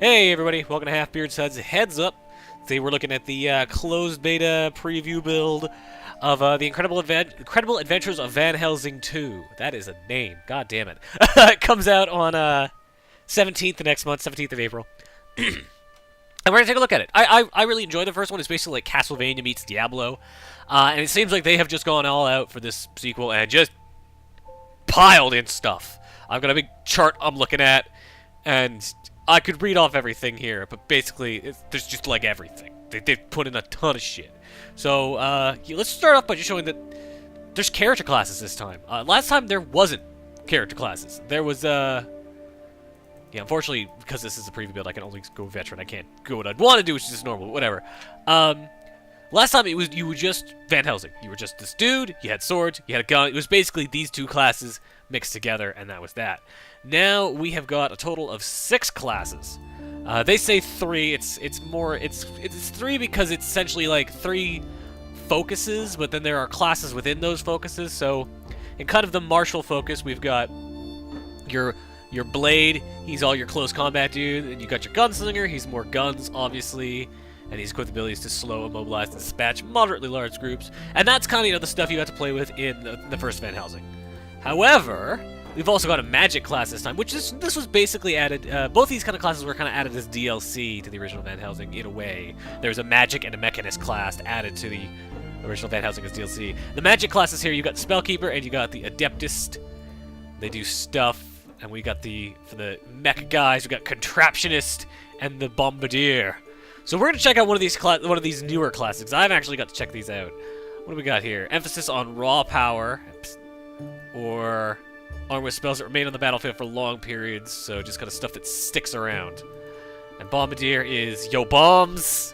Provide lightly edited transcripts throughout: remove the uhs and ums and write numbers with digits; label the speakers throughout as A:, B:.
A: Hey everybody, welcome to Half Beard Suds. Heads up! Today we're looking at the closed beta preview build of the Incredible Adventures of Van Helsing 2. That is a name. God damn it. It comes out on 17th of next month, 17th of April. And we're going to take a look at it. I really enjoy the first one. It's basically like Castlevania meets Diablo. And it seems like they have just gone all out for this sequel and just piled in stuff. I've got a big chart I'm looking at, and I could read off everything here, but basically, there's just like everything. They've put in a ton of shit. So, let's start off by just showing that there's character classes this time. Last time there wasn't character classes. There was, yeah, unfortunately, because this is a preview build, I can only go veteran. I can't go what I'd want to do, which is just normal, but whatever. Last time you were just Van Helsing. You were just this dude, you had swords, you had a gun. It was basically these two classes mixed together, and that was that. Now we have got a total of 6 classes. They say 3. It's 3 because it's essentially like 3 focuses, but then there are classes within those focuses. So in kind of the martial focus, we've got your blade. He's all your close combat dude, and you got your gunslinger. He's more guns, obviously. And he's equipped abilities to slow, immobilize, and dispatch moderately large groups. And that's kind of the stuff you got to play with in the first Van Helsing. However, we've also got a magic class this time, which this was basically added. Both these kind of classes were kind of added as DLC to the original Van Helsing in a way. There's a magic and a mechanist class added to the original Van Helsing as DLC. The magic classes here, you got the Spellkeeper and you got the Adeptist. They do stuff. And we got for the mech guys, we got Contraptionist and the Bombardier. So we're gonna check out one of these newer classes. I haven't actually got to check these out. What do we got here? Emphasis on raw power, or armed with spells that remain on the battlefield for long periods. So just kind of stuff that sticks around. And Bombardier is yo bombs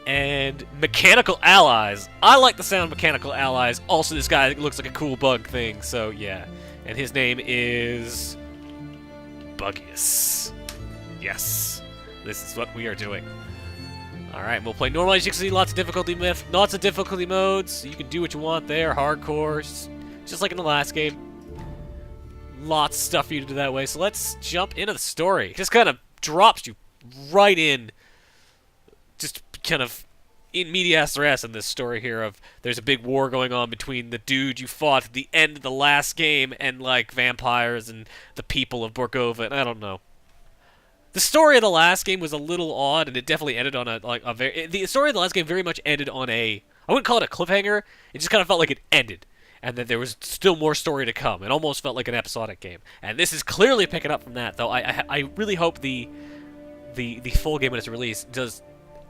A: and mechanical allies. I like the sound of mechanical allies. Also, this guy looks like a cool bug thing. So yeah, and his name is Buggius. Yes, this is what we are doing. Alright, we'll play normal. As you can see, lots of difficulty modes. You can do what you want there. Hardcore, just like in the last game. Lots of stuff for you to do that way. So let's jump into the story. It just kind of drops you right in. Just kind of in medias res in this story here of there's a big war going on between the dude you fought at the end of the last game and like vampires and the people of Borgova. And I don't know. The story of the last game was a little odd, and it definitely ended on the story of the last game very much ended on I wouldn't call it a cliffhanger. It just kind of felt like it ended, and that there was still more story to come. It almost felt like an episodic game, and this is clearly picking up from that. Though I really hope the full game when it's released does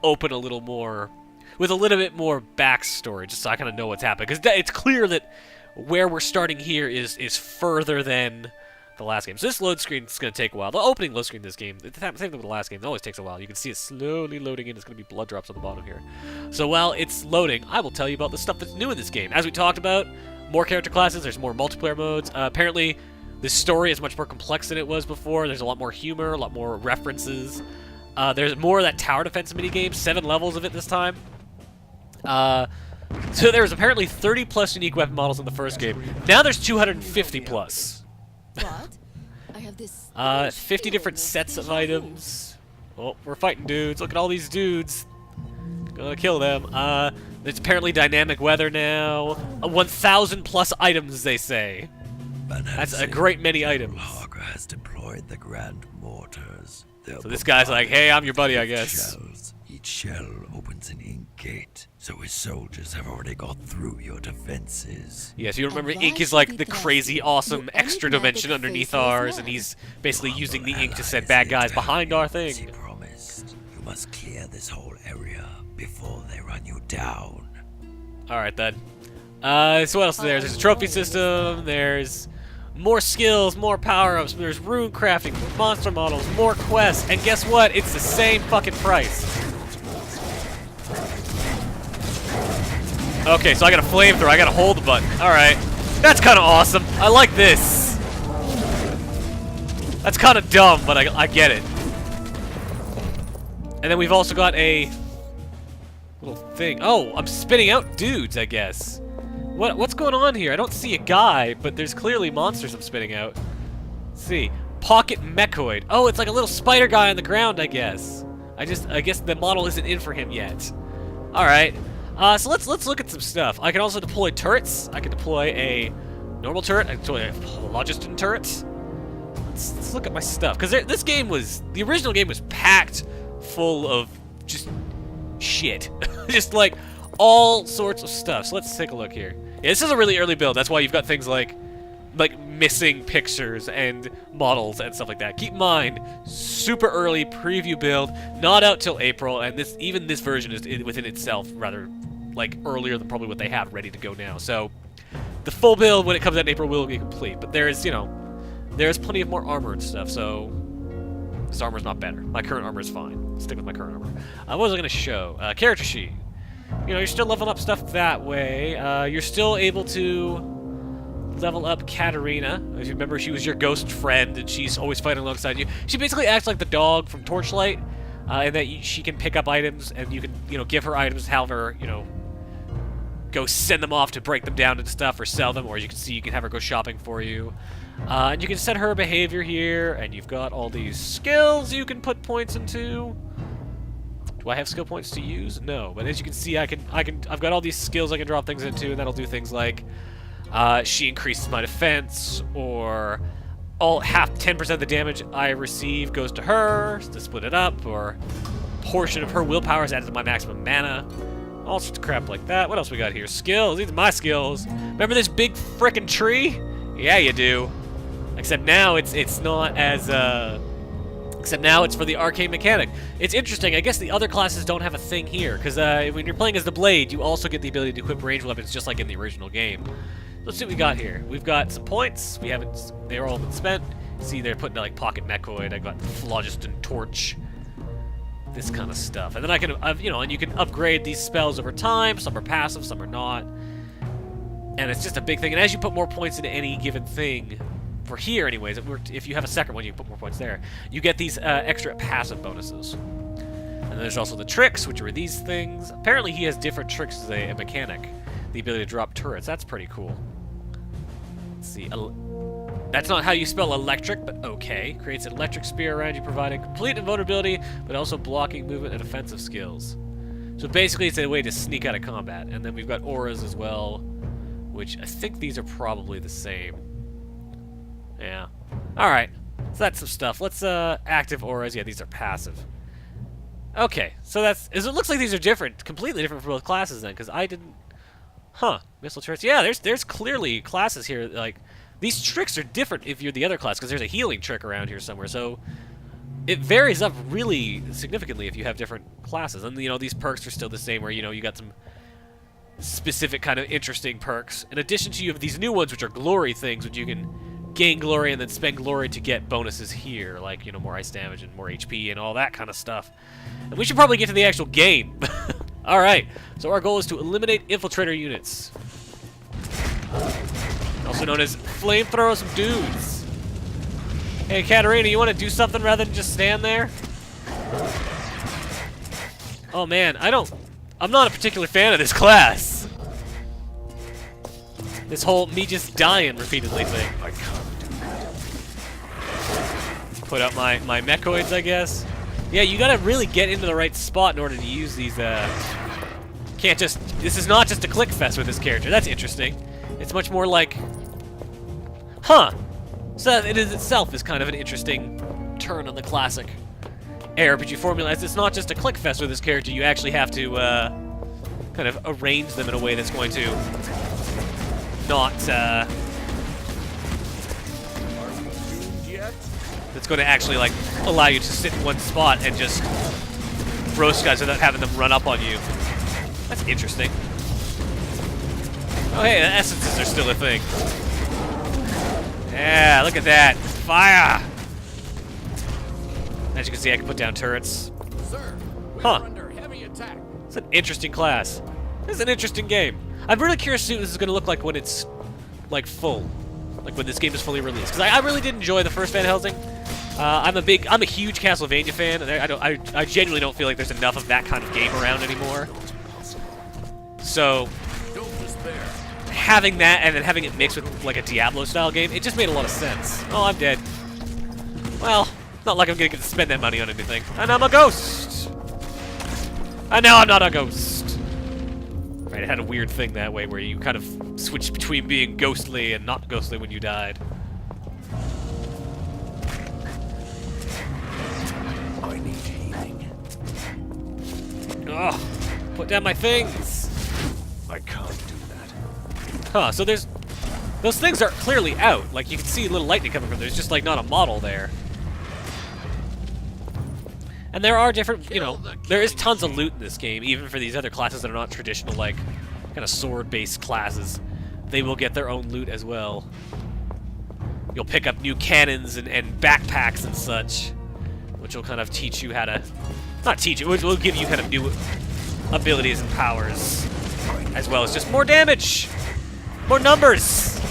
A: open a little more with a little bit more backstory, just so I kind of know what's happening. Because it's clear that where we're starting here is further than the last game. So this load screen is going to take a while. The opening load screen in this game, same thing with the last game, it always takes a while. You can see it slowly loading in. It's going to be blood drops on the bottom here. So while it's loading, I will tell you about the stuff that's new in this game. As we talked about, more character classes, there's more multiplayer modes. Apparently, this story is much more complex than it was before. There's a lot more humor, a lot more references. There's more of that tower defense minigame, 7 levels of it this time. So there's apparently 30 plus unique weapon models in the first game. Now there's 250 plus.
B: What? I have this
A: 50 different sets of items. Oh, we're fighting dudes. Look at all these dudes. Gonna kill them. There's apparently dynamic weather now. 1,000 plus items, they say. That's a great many items.
C: Hogger has deployed the grand mortars.
A: So this guy's like, hey, I'm your buddy, I guess.
C: Shells. Each shell opens an ink gate, so his soldiers have already got through your defenses.
A: Yes, you remember ink is like the crazy, awesome extra dimension underneath ours, and he's basically using the ink to send bad guys behind our
C: As he
A: thing.
C: promised, you must clear this whole area before they run you down.
A: Alright then. So what else is there? There's a trophy system, there's more skills, more power-ups, there's rune crafting, monster models, more quests, and guess what? It's the same fucking price. Okay, so I got a flamethrower, I gotta hold the button. Alright. That's kinda awesome. I like this. That's kinda dumb, but I get it. And then we've also got a little thing. Oh, I'm spitting out dudes, I guess. What's going on here? I don't see a guy, but there's clearly monsters I'm spitting out. Let's see. Pocket Mechoid. Oh, it's like a little spider guy on the ground, I guess. I guess the model isn't in for him yet. All right. So let's look at some stuff. I can also deploy turrets. I can deploy a normal turret. I can deploy a phlogiston turret. Let's look at my stuff, because this game was, the original game was packed full of just shit. Just like all sorts of stuff. So let's take a look here. Yeah, this is a really early build. That's why you've got things like missing pictures and models and stuff like that. Keep in mind, super early preview build, not out till April, and even this version is within itself rather like earlier than probably what they have ready to go now. So the full build when it comes out in April will be complete, but there's there's plenty of more armor and stuff. So this armor's not better. My current armor is fine. Stick with my current armor. What was I gonna show? Character sheet. You're still leveling up stuff that way. You're still able to level up Katarina. If you remember, she was your ghost friend, and she's always fighting alongside you. She basically acts like the dog from Torchlight, in that she can pick up items, and you can, give her items, have her, go send them off to break them down and stuff, or sell them, or you can have her go shopping for you. And you can set her behavior here, and you've got all these skills you can put points into. Do I have skill points to use? No, but as you can see, I've got all these skills I can drop things into, and that'll do things like she increases my defense, or 10% of the damage I receive goes to her to split it up, or a portion of her willpower is added to my maximum mana. All sorts of crap like that. What else we got here? Skills. These are my skills. Remember this big frickin' tree? Yeah, you do. Except now it's not as except now it's for the arcane mechanic. It's interesting. I guess the other classes don't have a thing here, because when you're playing as the Blade, you also get the ability to equip ranged weapons just like in the original game. Let's see what we got here. We've got some points. They're all been spent. See, they're putting like Pocket Mechoid. I got the Phlogiston Torch. This kind of stuff. And then I can, and you can upgrade these spells over time. Some are passive, some are not. And it's just a big thing. And as you put more points into any given thing, for here anyways, if you have a second one, you can put more points there. You get these extra passive bonuses. And then there's also the tricks, which are these things. Apparently he has different tricks as a mechanic. The ability to drop turrets. That's pretty cool. Let's see. That's not how you spell electric, but okay. Creates an electric spear around you, providing complete invulnerability, but also blocking movement and offensive skills. So basically it's a way to sneak out of combat. And then we've got auras as well, which I think these are probably the same. Yeah. Alright. So that's some stuff. Let's, active auras. Yeah, these are passive. Okay. So it looks like these are different. Completely different for both classes then, because I didn't... Huh. Missile turrets. Yeah, there's clearly classes here, like... These tricks are different if you're the other class, because there's a healing trick around here somewhere, so... It varies up really significantly if you have different classes. And, these perks are still the same, where, you got some specific kind of interesting perks. In addition to, you have these new ones, which are glory things, which you can gain glory and then spend glory to get bonuses here, like, more ice damage and more HP and all that kind of stuff. And we should probably get to the actual game. Alright, so our goal is to eliminate infiltrator units. Also known as flamethrower some dudes. Hey, Katarina, you want to do something rather than just stand there? Oh man, I'm not a particular fan of this class. This whole me just dying repeatedly thing. I can't do that. Put out my mechoids, I guess. Yeah, you gotta really get into the right spot in order to use these, can't just... This is not just a click fest with this character. That's interesting. It's much more like... Huh. So it is itself is kind of an interesting turn on the classic RPG formula. As it's not just a click fest with this character, you actually have to, kind of arrange them in a way that's going to not, that's going to actually, like, allow you to sit in one spot and just roast guys without having them run up on you. That's interesting. Oh, hey, the essences are still a thing. Yeah, look at that. Fire! As you can see, I can put down turrets.
D: Sir, we
A: Huh.
D: are under heavy attack.
A: It's an interesting class. It's an interesting game. I'm really curious to see what this is going to look like when it's, like, full. Like, when this game is fully released. Because I really did enjoy the first Van Helsing. I'm a huge Castlevania fan, and I genuinely don't feel like there's enough of that kind of game around anymore. So,
D: Don't despair.
A: having that and then having it mixed with, like, a Diablo-style game, it just made a lot of sense. Oh, I'm dead. Well, not like I'm gonna get to spend that money on anything. And I'm a ghost! And now I'm not a ghost! Right, it had a weird thing that way where you kind of switched between being ghostly and not ghostly when you died.
D: I need healing.
A: Ugh, put down my things!
D: I can't do that.
A: Huh, so there's... Those things are clearly out. Like, you can see a little lightning coming from there. There's just, like, not a model there. And there are different, you know, there is tons of loot in this game, even for these other classes that are not traditional, like, kind of sword-based classes. They will get their own loot as well. You'll pick up new cannons and backpacks and such, which will kind of teach you how to... Not teach you, which will give you kind of new abilities and powers, as well as just more damage! More numbers!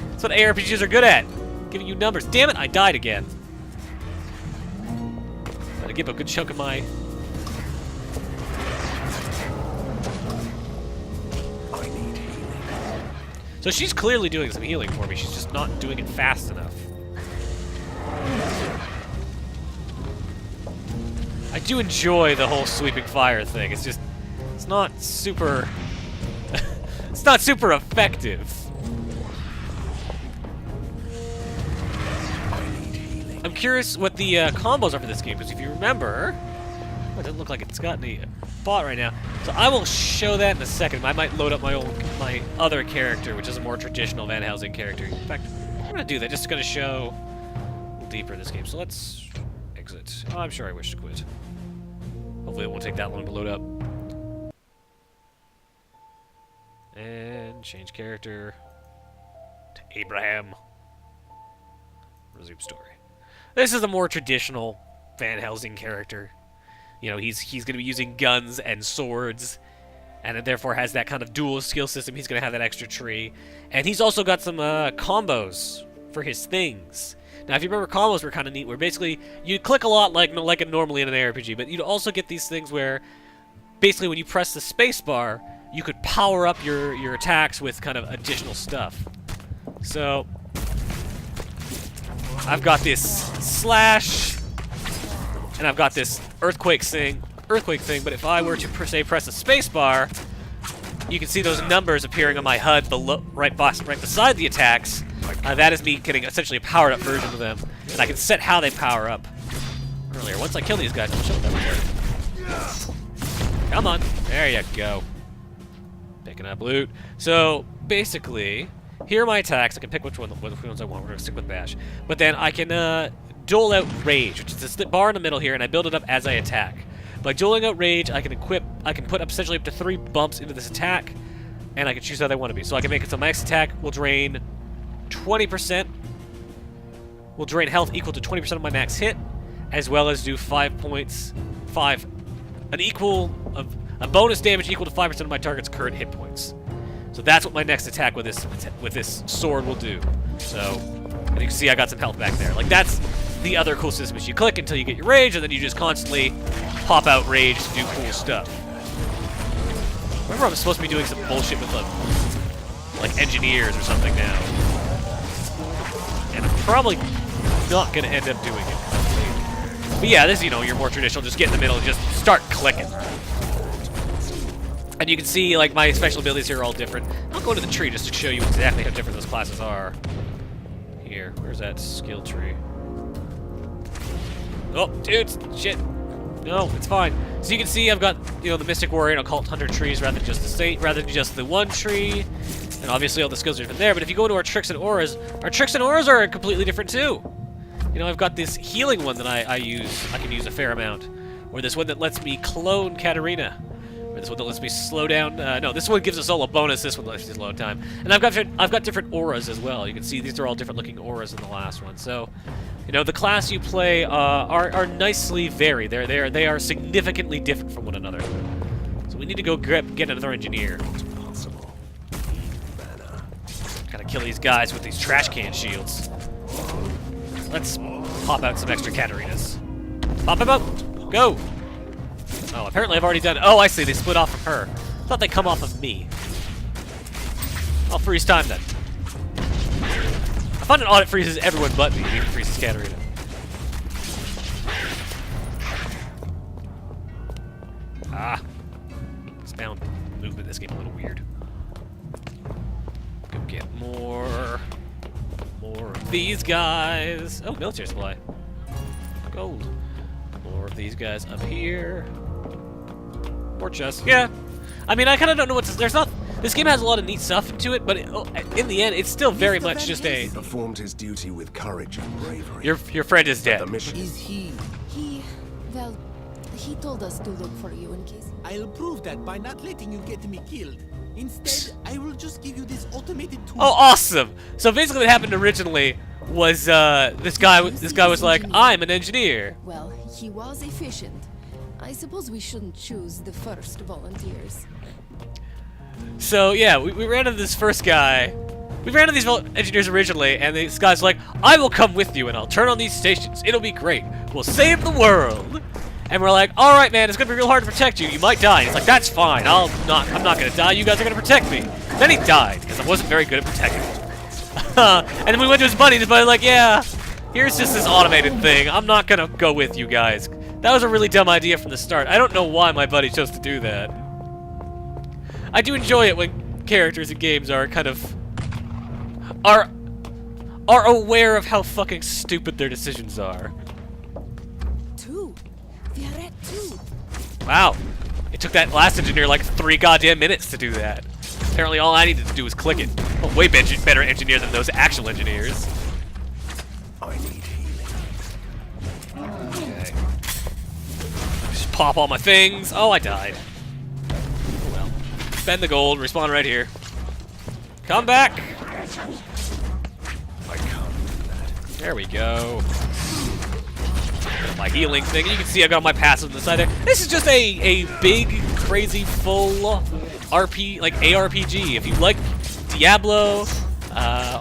A: That's what ARPGs are good at, giving you numbers. Damn it, I died again. Gotta give a good chunk of my...
D: I need healing.
A: So she's clearly doing some healing for me, she's just not doing it fast enough. I do enjoy the whole sweeping fire thing, it's just... It's not super... it's not super effective. I'm curious what the combos are for this game, because if you remember... Oh, it doesn't look like it's got any bot right now. So I will show that in a second. I might load up my other character, which is a more traditional Van Helsing character. In fact, I'm going to do that, just going to show a little deeper in this game. So let's exit. Oh, I'm sure I wish to quit. Hopefully it won't take that long to load up. And change character to Abraham. Resume story. This is a more traditional Van Helsing character. You know, he's going to be using guns and swords, and it therefore has that kind of dual skill system. He's going to have that extra tree. And he's also got some combos for his things. Now, if you remember, combos were kind of neat, where basically you'd click a lot like it normally in an ARPG, but you'd also get these things where basically when you press the space bar, you could power up your attacks with kind of additional stuff. So... I've got this slash, and I've got this earthquake thing, but if I were to press the space bar, you can see those numbers appearing on my HUD below, right beside the attacks. That is me getting essentially a powered up version of them, and I can set how they power up earlier. Once I kill these guys, I'll show them everywhere. Come on, there you go. Picking up loot. So basically, here are my attacks. I can pick which ones I want. We're going to stick with Bash. But then I can dole out Rage, which is this bar in the middle here, and I build it up as I attack. By doling out Rage, I can put up essentially up to 3 bumps into this attack, and I can choose how they want to be. So I can make it so my next attack will drain 20%, will drain health equal to 20% of my max hit, as well as do 5 points, a bonus damage equal to 5% of my target's current hit points. So that's what my next attack with this sword will do. So, and you can see I got some health back there. Like, that's the other cool system is you click until you get your rage, and then you just constantly pop out rage to do cool stuff. Remember, I'm supposed to be doing some bullshit with like engineers or something now. And I'm probably not gonna end up doing it. But yeah, this is, you know, your more traditional, just get in the middle and just start clicking. And you can see, like, my special abilities here are all different. I'll go to the tree just to show you exactly how different those classes are. Here, where's that skill tree? Oh, dude, shit. No, it's fine. So you can see I've got, you know, the Mystic Warrior and Occult Hunter trees rather than just the one tree. And obviously all the skills are different there. But if you go into our tricks and auras are completely different too. You know, I've got this healing one that I can use a fair amount. Or this one that lets me clone Katarina. Or this one that lets me slow down. No, this one gives us all a bonus. This one lets me slow time. And I've got different auras as well. You can see these are all different looking auras in the last one. So, you know, the class you play are nicely varied. They are significantly different from one another. So we need to go get another engineer. Gotta kill these guys with these trash can shields. Let's pop out some extra Katarinas. Pop him out! Go! Oh, apparently I've already done it. Oh, I see. They split off from her. I thought they come off of me. I'll freeze time then. I find it odd it freezes everyone but me. It freezes Katarina. this game a little weird. Go get more of these guys. Oh, military supply. Gold. More of these guys up here. More chests. Yeah. I mean, I kind of don't know what to... There's not... This game has a lot of neat stuff to it, but in the end, it's still very much just a...
D: Performed his duty with courage and bravery.
A: Your friend is dead.
D: The mission
E: Is he?
B: Well, he told us to look for you in case.
E: I'll prove that by not letting you get me killed. Instead, I will just give you this automated tool.
A: Oh, awesome! So basically, what happened originally was this guy was like, "I'm an engineer."
B: Well, he was efficient. I suppose we shouldn't choose the first volunteers.
A: So yeah, we ran into this first guy. We ran into these engineers originally, and this guy's like, "I will come with you, and I'll turn on these stations. It'll be great. We'll save the world." And we're like, "All right, man. It's gonna be real hard to protect you. You might die." And he's like, "That's fine. I'm not gonna die. You guys are gonna protect me." Then he died because I wasn't very good at protecting him. And then we went to his buddy, and his buddy like, "Yeah, here's just this automated thing. I'm not gonna go with you guys." That was a really dumb idea from the start. I don't know why my buddy chose to do that. I do enjoy it when characters in games are kind of are aware of how fucking stupid their decisions are.
B: Two. We are at 2.
A: Wow. It took that last engineer like 3 goddamn minutes to do that. Apparently all I needed to do was click it. Well, way better engineer than those actual engineers.
D: I need healing.
A: Okay. Just pop all my things. Oh, I died. Oh well. Spend the gold, respawn right here. Come back!
D: I can't do that.
A: There we go. My healing thing. You can see I got my passive on the side there. This is just a big, crazy, full ARPG. If you like Diablo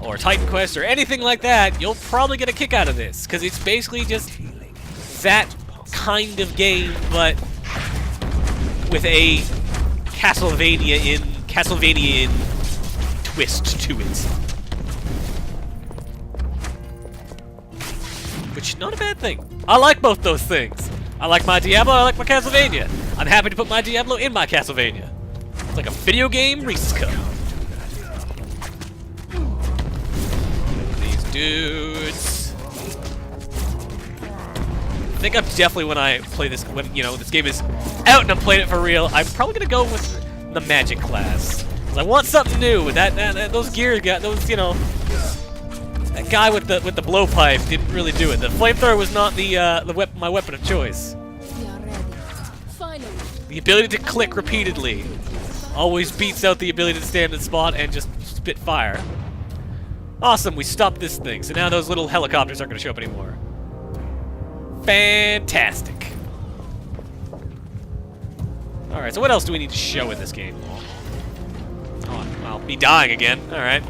A: or Titan Quest or anything like that, you'll probably get a kick out of this because it's basically just that kind of game, but with a Castlevanian twist to it. Which, not a bad thing. I like both those things. I like my Diablo, I like my Castlevania. I'm happy to put my Diablo in my Castlevania. It's like a video game Reese's Cup. These dudes. I think I'm definitely, when I play this, when, you know, this game is out and I'm playing it for real, I'm probably gonna go with the magic class. 'Cause I want something new. Those gears got those, you know. That guy with the blowpipe didn't really do it. The flamethrower was not my weapon of choice.
B: We are ready. Finally.
A: The ability to click repeatedly always beats out the ability to stand in the spot and just spit fire. Awesome, we stopped this thing. So now those little helicopters aren't going to show up anymore. Fantastic. Alright, so what else do we need to show in this game? Oh, well, me dying again. Alright.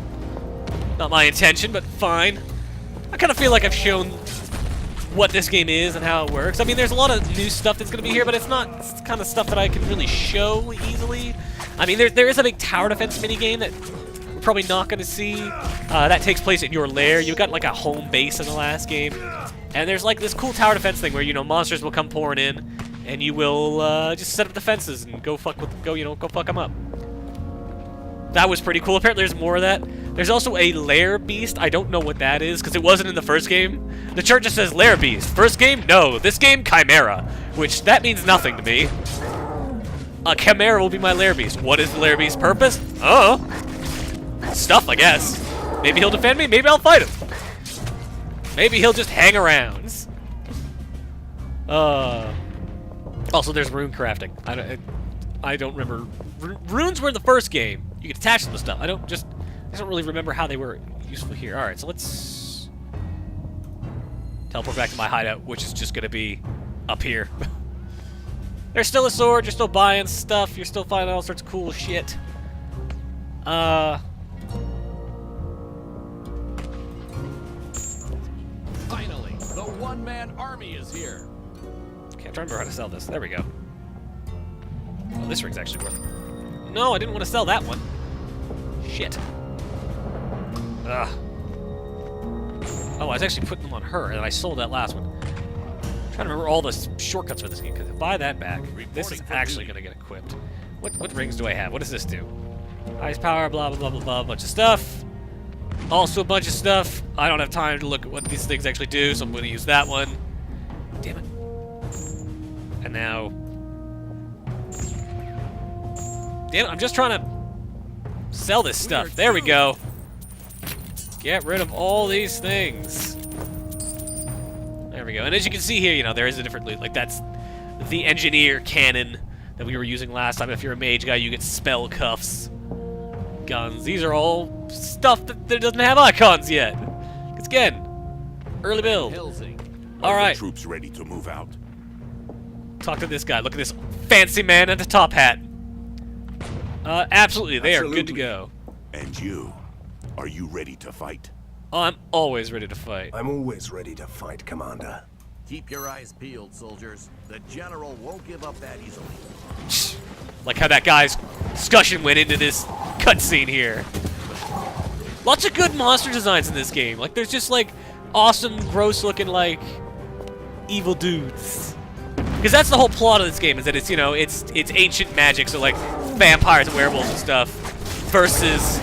A: Not my intention, but fine. I kind of feel like I've shown what this game is and how it works. I mean, there's a lot of new stuff that's going to be here, but it's not kind of stuff that I can really show easily. I mean, there is a big tower defense minigame that we're probably not going to see. That takes place in your lair. You got like a home base in the last game. And there's like this cool tower defense thing where, you know, monsters will come pouring in, and you will just set up the fences and go fuck them up. That was pretty cool. Apparently there's more of that. There's also a lair beast. I don't know what that is, because it wasn't in the first game. The chart just says lair beast. First game? No. This game, chimera. Which, that means nothing to me. A chimera will be my lair beast. What is the lair beast's purpose? Oh. Stuff, I guess. Maybe he'll defend me, maybe I'll fight him. Maybe he'll just hang around. Also, there's rune crafting. I don't remember. Runes were in the first game. You could attach them to stuff. I don't really remember how they were useful here. Alright, so let's teleport back to my hideout, which is just gonna be up here. There's still a sword, you're still buying stuff, you're still finding all sorts of cool shit.
F: Finally, the one-man army is here.
A: Okay, I'm trying to remember how to sell this. There we go. Oh, this ring's actually worth it. No, I didn't want to sell that one. Shit. Ugh. Oh, I was actually putting them on her, and I sold that last one. I'm trying to remember all the shortcuts for this game, because if I buy that back, this is actually going to get equipped. What rings do I have? What does this do? Highest power, blah, blah, blah, blah, blah, a bunch of stuff. Also a bunch of stuff. I don't have time to look at what these things actually do, so I'm going to use that one. Damn it. And now... Damn it, I'm just trying to sell this stuff. There we go. Get rid of all these things. There we go. And as you can see here, you know, there is a different loot. Like, that's the engineer cannon that we were using last time. If you're a mage guy, you get spell cuffs. Guns. These are all stuff that doesn't have icons yet. Because again, early build.
F: Helsing.
A: All right.
D: Troops ready to move out.
A: Talk to this guy. Look at this fancy man in a top hat. Absolutely, they are good to go.
D: And you, are you ready to fight?
A: I'm always ready to fight.
D: I'm always ready to fight, Commander.
F: Keep your eyes peeled, soldiers. The general won't give up that easily.
A: Like how that guy's discussion went into this cutscene here. Lots of good monster designs in this game. Like, there's just, like, awesome, gross-looking, like, evil dudes. Because that's the whole plot of this game, is that it's, you know, it's ancient magic, so, like, vampires and werewolves and stuff, versus,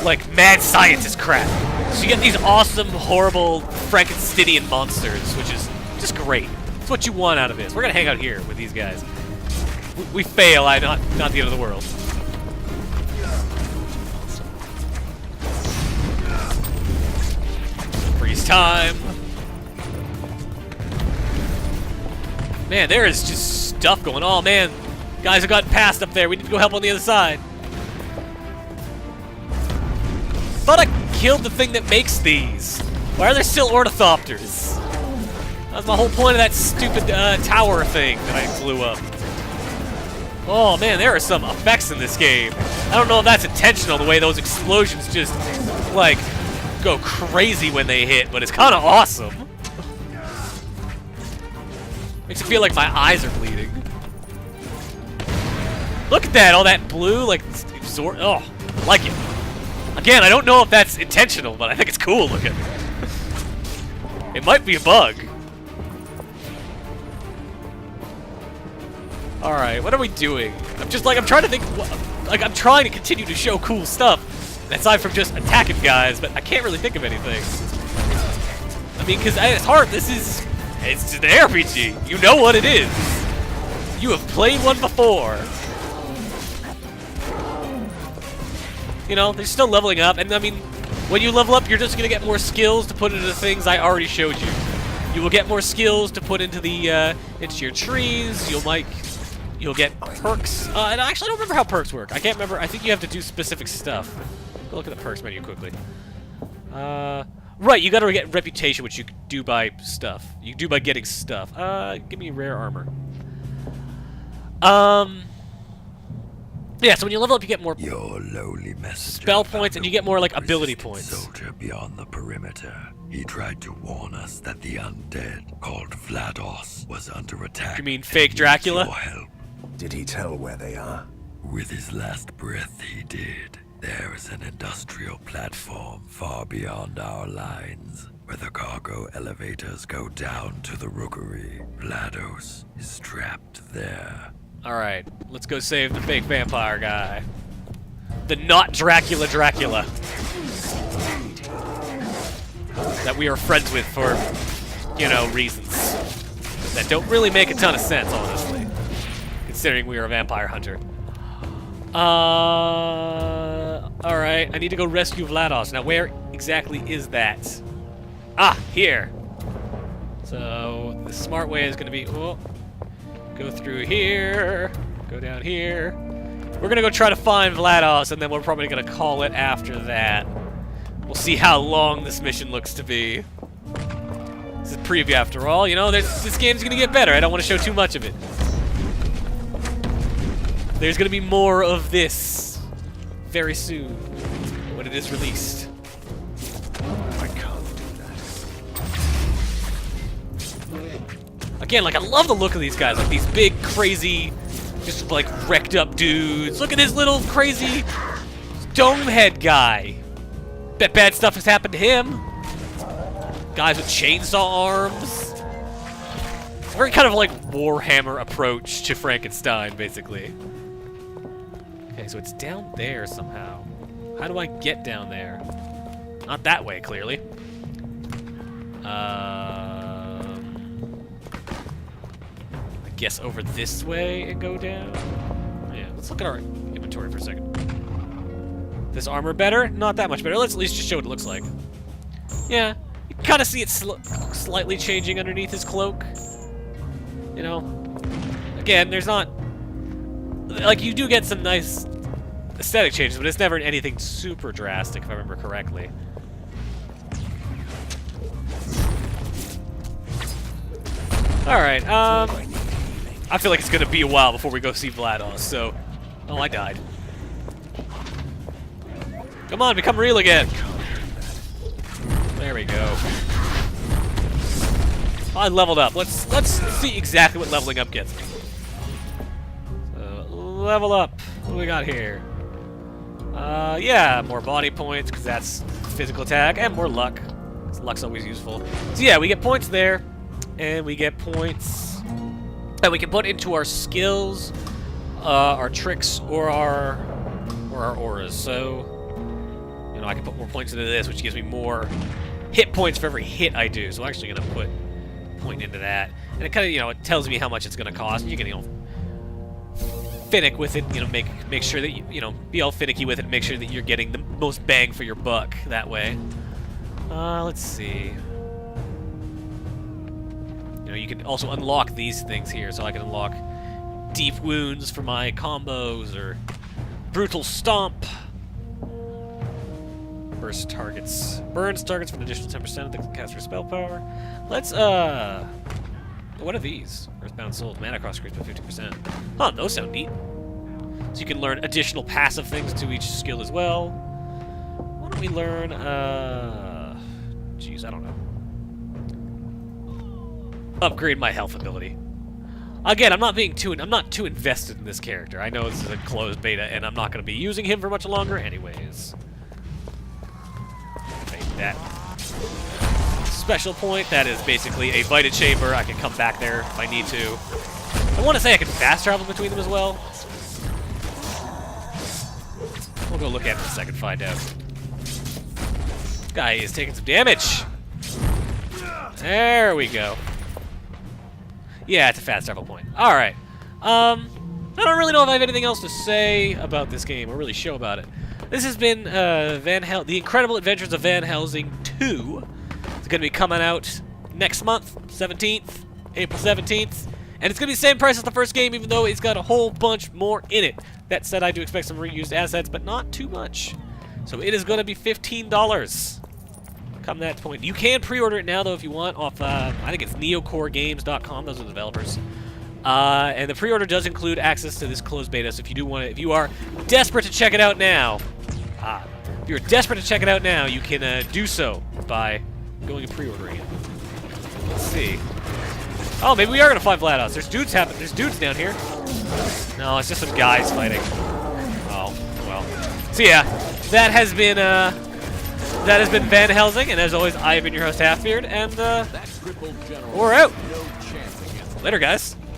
A: like, mad scientist crap. So you get these awesome, horrible Frankensteinian monsters, which is just great. It's what you want out of this. We're gonna hang out here with these guys. We fail, not the end of the world. Freeze time. Man, there is just stuff going on. Man, guys have gotten past up there. We need to go help on the other side. Thought I killed the thing that makes these. Why are there still ornithopters? That's the whole point of that stupid tower thing that I blew up. Oh man, there are some effects in this game. I don't know if that's intentional, the way those explosions just, like, go crazy when they hit, but it's kind of awesome. Makes it feel like my eyes are bleeding. Look at that, all that blue, like, oh, I like it. Again, I don't know if that's intentional, but I think it's cool looking. It might be a bug. Alright, what are we doing? I'm trying to think, like, I'm trying to continue to show cool stuff, aside from just attacking guys, but I can't really think of anything. I mean, because at its heart, it's just an RPG. You know what it is. You have played one before. You know, they're still leveling up, and I mean, when you level up, you're just going to get more skills to put into the things I already showed you. You will get more skills to put into the, into your trees. You'll get perks. And actually, I don't remember how perks work. I can't remember. I think you have to do specific stuff. Go look at the perks menu quickly. Right, you gotta get reputation, which you do by stuff. You do by getting stuff. Give me rare armor. Yeah, so when you level up, you get more
C: Your lowly messenger
A: spell points,
C: found
A: and
C: a
A: you get more, like,
C: weak,
A: ability
C: resistant
A: points.
C: Soldier beyond the perimeter. He tried to warn us that the undead, called Vlados, was under attack.
A: You mean
C: and
A: fake
C: needs
A: Dracula?
C: Your help.
D: Did he tell where they are?
C: With his last breath, he did. There is an industrial platform far beyond our lines, where the cargo elevators go down to the rookery. Vlados is trapped there.
A: Alright, let's go save the fake vampire guy. The not Dracula that we are friends with for, you know, reasons that don't really make a ton of sense, honestly, considering we are a vampire hunter. Alright, I need to go rescue Vlados. Now, where exactly is that? Ah, here. So, the smart way is going to be, oh, go through here, go down here. We're going to go try to find Vlados, and then we're probably going to call it after that. We'll see how long this mission looks to be. This is a preview after all. You know, this game's going to get better. I don't want to show too much of it. There's going to be more of this very soon when it is released.
D: I can't do that.
A: Again, like, I love the look of these guys. Like, these big, crazy, just, like, wrecked up dudes. Look at this little crazy dome head guy. Bet bad stuff has happened to him. Guys with chainsaw arms. It's a very kind of like Warhammer approach to Frankenstein, basically. Okay, so it's down there somehow. How do I get down there? Not that way, clearly. I guess over this way and go down? Yeah, let's look at our inventory for a second. This armor better? Not that much better. Let's at least just show what it looks like. Yeah, you can kind of see it slightly changing underneath his cloak. You know? Again, there's not... Like, you do get some nice aesthetic changes, but it's never anything super drastic, if I remember correctly. Alright, I feel like it's gonna be a while before we go see Vlados, so... Oh, I died. Come on, become real again! There we go. I leveled up. Let's see exactly what leveling up gets me. Level up. What do we got here? Yeah, more body points, because that's physical attack, and more luck. 'Cause luck's always useful. So yeah, we get points there, and we get points that we can put into our skills, our tricks, or our auras. So, you know, I can put more points into this, which gives me more hit points for every hit I do. So I'm actually gonna put a point into that, and it kind of, you know, it tells me how much it's gonna cost. You can, you know, finick with it, you know, make sure that you know, be all finicky with it, and make sure that you're getting the most bang for your buck that way. Let's see. You know, you can also unlock these things here, so I can unlock deep wounds for my combos, or brutal stomp. Burns targets for an additional 10% of the caster's spell power. Let's what are these? Earthbound Souls, mana cost increased by 50%. Huh, those sound neat. So you can learn additional passive things to each skill as well. Why don't we learn, geez, I don't know. Upgrade my health ability. Again, I'm not too invested in this character. I know this is a closed beta, and I'm not going to be using him for much longer anyways. Make that special point. That is basically a Vita Chamber. I can come back there if I need to. I want to say I can fast travel between them as well. We'll go look at it in a second, find out. This guy is taking some damage. There we go. Yeah, it's a fast travel point. Alright. I don't really know if I have anything else to say about this game, or really show about it. This has been The Incredible Adventures of Van Helsing 2. It's going to be coming out next month, 17th, April 17th. And it's going to be the same price as the first game, even though it's got a whole bunch more in it. That said, I do expect some reused assets, but not too much. So it is going to be $15. Come that point. You can pre-order it now, though, if you want, off, I think it's neocoregames.com. Those are the developers. And the pre-order does include access to this closed beta, so if you do want it, if you are desperate to check it out now, if you're desperate to check it out now, you can do so by going and pre-ordering it. Let's see. Oh, maybe we are gonna find Vlados. There's dudes down here. No, it's just some guys fighting. Oh, well. So yeah, that has been Van Helsing, and as always, I have been your host Halfbeard, and we're out. Later, guys.